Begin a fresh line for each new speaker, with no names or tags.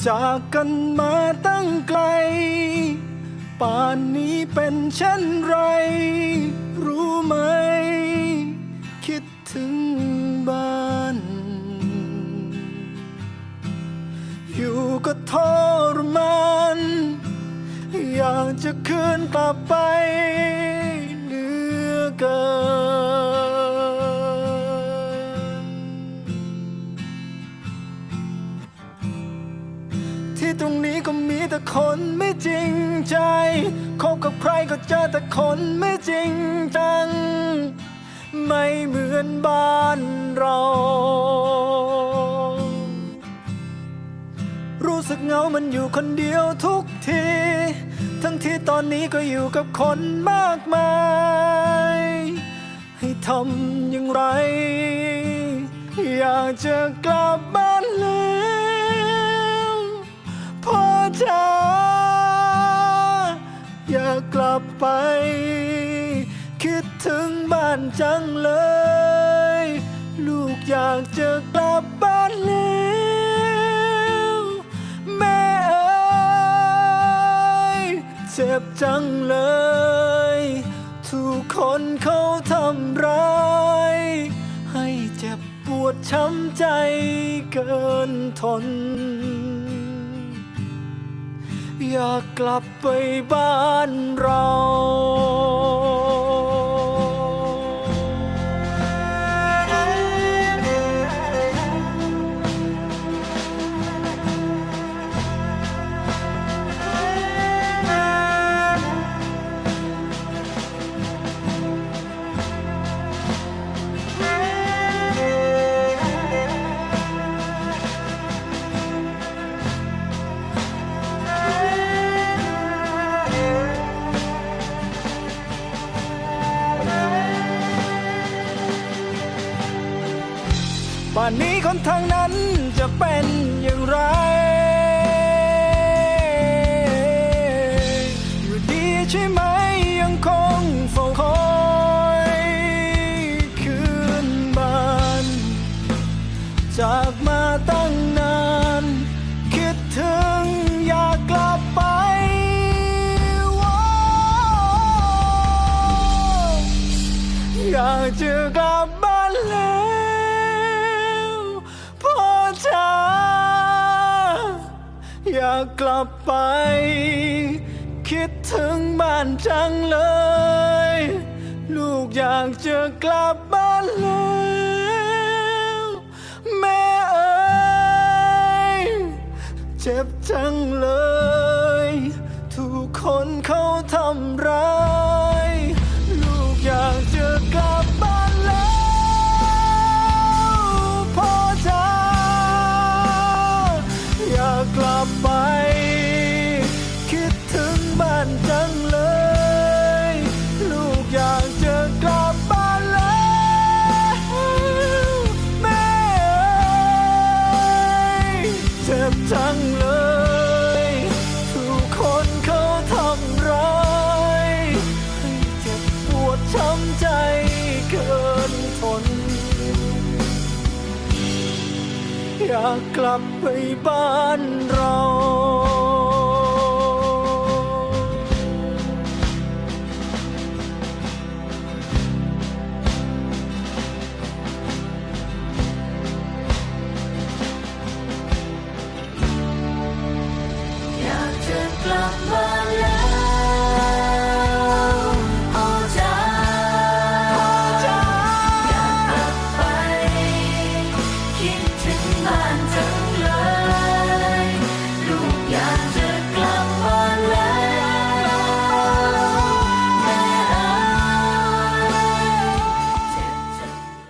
จากกันมาตั้งไกลป่านนี้เป็นเช่นไรรู้ไหมคิดถึงบ้านอยู่ก็ทรมานอยากจะคืนกลับไปเหลือเกินที่ตรงนี้ก็มีแต่คนไม่จริงใจคบกับใครก็เจอแต่คนไม่จริงจังไม่เหมือนบ้านเรารู้สึกเหงามันอยู่คนเดียวทุกทีทั้งที่ตอนนี้ก็อยู่กับคนมากมายให้ทำอย่างไรอยากจะกลับบ้านแล้วพ่อจ๋าอยากกลับไปคิดถึงบ้านจังเลยลูกอยากจะกลับบ้านแล้วแม่เอ๋ยเจ็บจังเลยทุกคนเขาทำร้ายให้เจ็บปวดช้ำใจเกินทนอยากกลับไปบ้านเราป่านนี้คนทางนั้นจะเป็นอย่างไรอยู่ดีใช่ไหมยังคงเฝ้าคอยคืนบ้านจากมาตั้งนานคิดถึงอยากกลับไปอยากจะกลับบ้านแล้วอยากกลับไปคิดถึงบ้านจังเลยลูกอยากจะกลับบ้านแล้วแม่เอ๋ยเจ็บจังเลยทุกคนเขาทำร้ายลูกอยากจะกลับบ้านแล้วพ่อจ๋าอยากกลับไปคิดถึงบ้านจังเลยลูกอยากจะกลับบ้านแล้วแม่เจ็บจังเลยทุกคนเขาทำร้ายให้เจ็บปวดช้ำใจเกินทนอยากกลับไปบ้าน